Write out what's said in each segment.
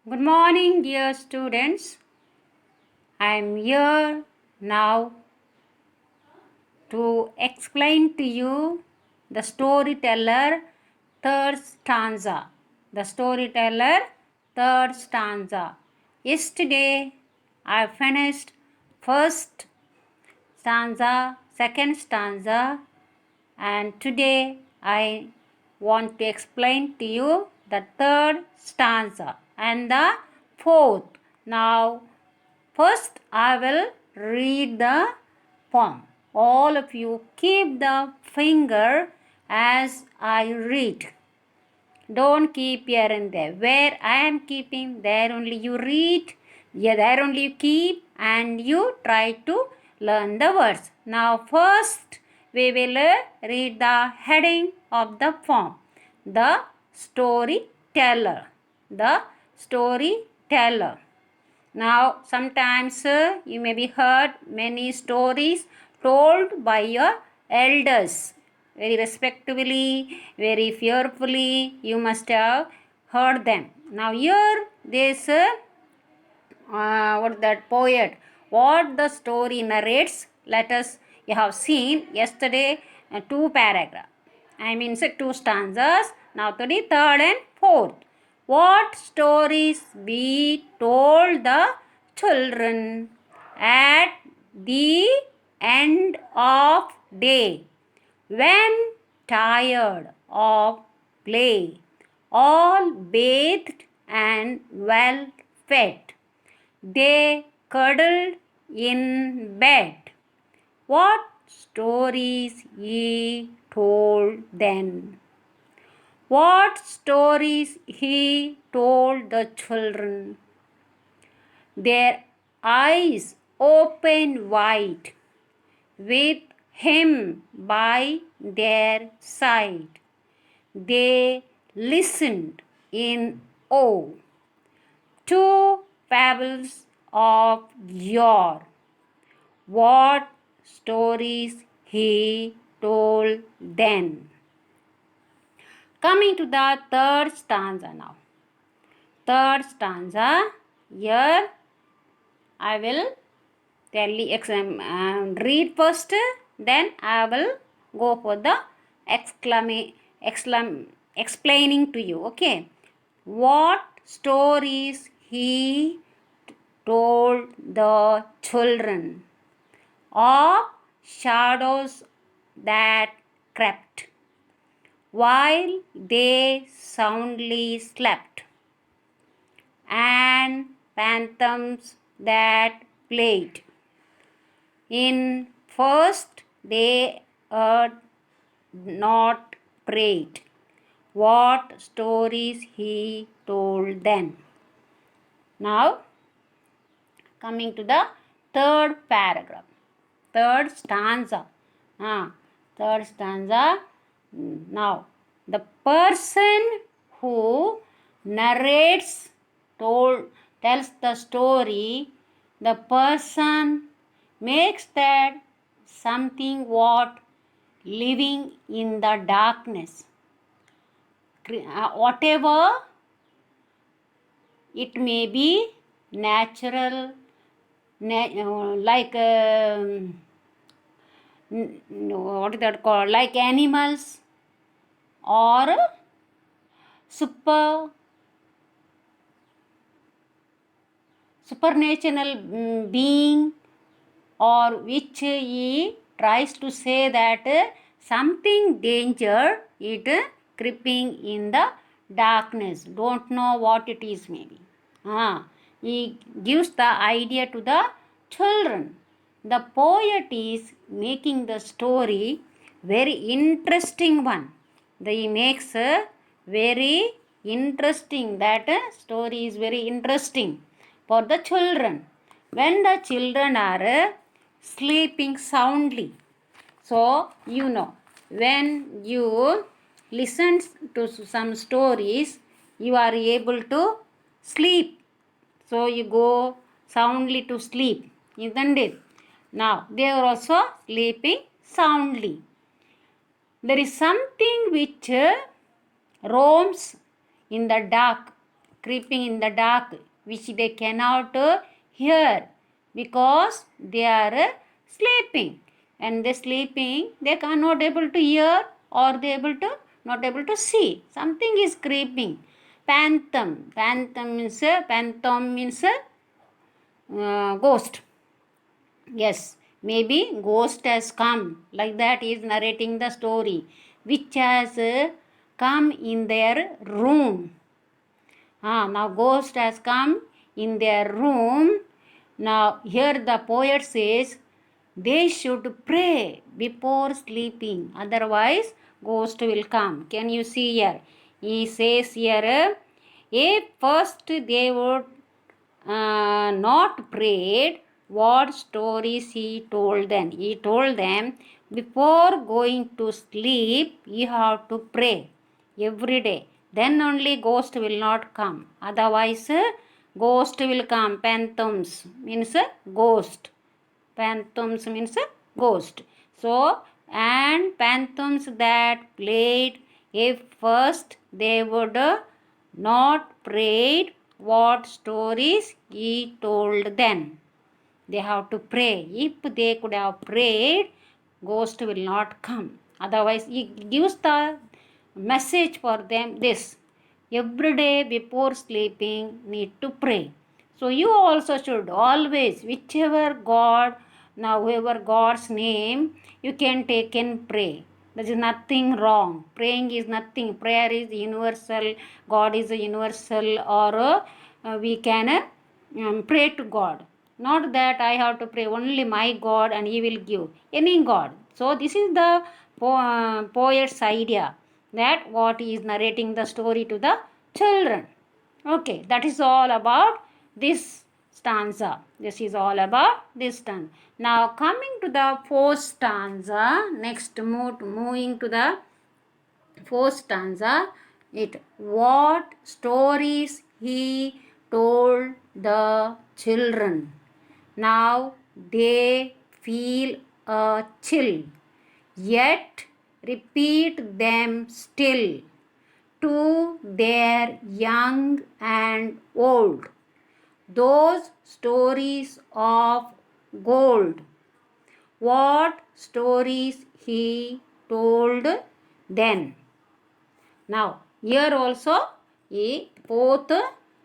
Good morning, dear students. I am here now to explain to you the storyteller third stanza. The storyteller third stanza. Yesterday I finished first stanza, second stanza, and today I want to explain to you the third stanza and the fourth. Now, first I will read the poem. All of you keep the finger as I read. Don't keep here and there. Where I am keeping, there only you read. Yeah, there only you keep and you try to learn the words. Now, first we will read the heading of the poem. The storyteller. The storyteller. Now, sometimes you may be heard many stories told by your elders. Very respectfully, very fearfully, you must have heard them. Now, here this what that poet, what the story narrates. Let us, you have seen yesterday two paragraphs. I mean, say two stanzas. Now, today third and fourth. What stories be told the children at the end of day, when tired of play, all bathed and well fed, they cuddled in bed. What stories ye told then? What stories he told the children? Their eyes opened wide, with him by their side. They listened in awe to fables of yore. What stories he told then. Coming to the third stanza now. Third stanza, here I will tell you, read first, then I will go for the explaining to you. Okay. What stories he told the children of shadows that crept while they soundly slept, and phantoms that played in first they heard not prayed. What stories he told then. Now, coming to the third paragraph, third stanza. Third stanza. Now, the person who narrates, tells the story, the person makes that something what living in the darkness. Whatever it may be, natural, like what is that called, like animals, or supernatural being, or which he tries to say that something danger it creeping in the darkness, don't know what it is maybe. He gives the idea to the children. The poet is making the story very interesting one. He makes a very interesting, that story is very interesting for the children. When the children are sleeping soundly. So, you know, when you listen to some stories, you are able to sleep. So, you go soundly to sleep, isn't it? Now, they are also sleeping soundly. There is something which roams in the dark, creeping in the dark, which they cannot hear because they are sleeping. And they sleeping, they are not able to hear or they able to not able to see. Something is creeping. Phantom. Phantom means ghost. Yes, maybe ghost has come. Like that he is narrating the story, which has come in their room. Now ghost has come in their room. Now here the poet says they should pray before sleeping. Otherwise ghost will come. Can you see here? He says here, if first they would not prayed, what stories he told them? He told them, before going to sleep, you have to pray every day. Then only ghost will not come. Otherwise, ghost will come. Phantoms means ghost. Phantoms means ghost. So, and phantoms that played, if first they would not prayed, what stories he told them. They have to pray. If they could have prayed, ghost will not come. Otherwise, he gives the message for them this. Every day before sleeping, need to pray. So you also should always, whichever God, now whoever God's name, you can take and pray. There is nothing wrong. Praying is nothing. Prayer is universal. God is a universal, or we can pray to God. Not that I have to pray only my God and He will give. Any God. So this is the poet's idea, that what he is narrating the story to the children. Okay, that is all about this stanza. This is all about this stanza. Now coming to the fourth stanza, next moving to the fourth stanza, what stories he told the children. Now they feel a chill, yet repeat them still to their young and old. Those stories of gold. What stories he told then. Now, here also, fourth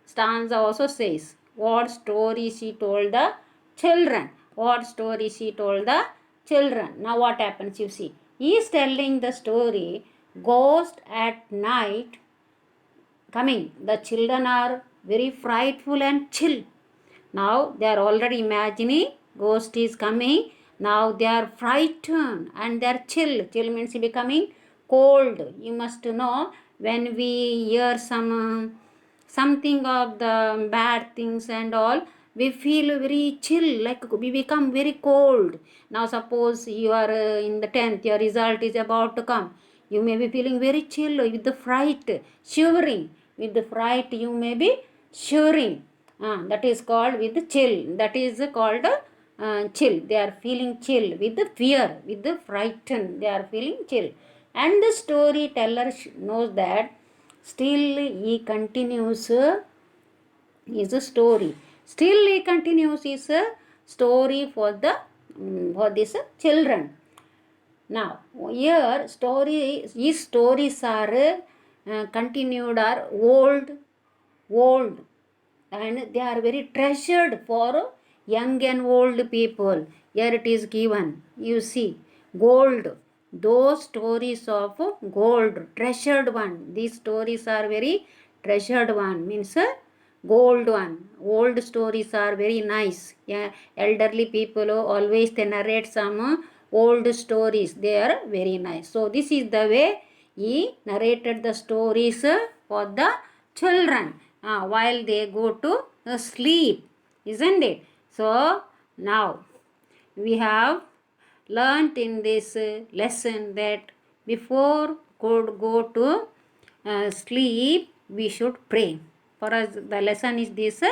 stanza also says, what stories he told the children. What stories he told the children. Now, what happens, you see. He is telling the story, ghost at night coming. The children are very frightful and chill. Now, they are already imagining ghost is coming. Now, they are frightened and they are chill. Chill means becoming cold. You must know, when we hear something of the bad things and all, we feel very chill, like we become very cold. Now suppose you are in the 10th, your result is about to come. You may be feeling very chill with the fright, shivering. With the fright you may be shivering. That is called with the chill. That is called chill. They are feeling chill with the fear, with the frightened. They are feeling chill. And the storyteller knows that still he continues his story. Still he continues his story for these children. Now here his stories are continued, are old, and they are very treasured for young and old people. Here it is given, you see, gold. Those stories of gold, treasured one. These stories are very treasured one, means gold one. Old stories are very nice. Yeah, elderly people always they narrate some old stories. They are very nice. So this is the way he narrated the stories for the children while they go to sleep, isn't it? So now we have learnt in this lesson that before could go to sleep, we should pray. For us, the lesson is this: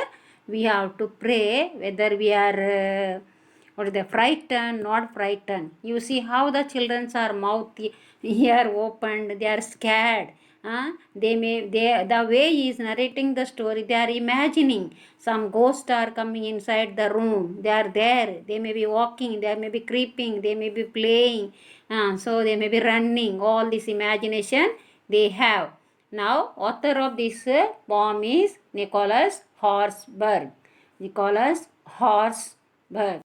we have to pray whether we are frightened, not frightened. You see how the children are mouth ear opened, they are scared, The way he is narrating the story, they are imagining some ghosts are coming inside the room. They are there. They may be walking. They may be creeping. They may be playing. So they may be running. All this imagination they have. Now, author of this poem is Nicholas Horsburgh. Nicholas Horsburgh.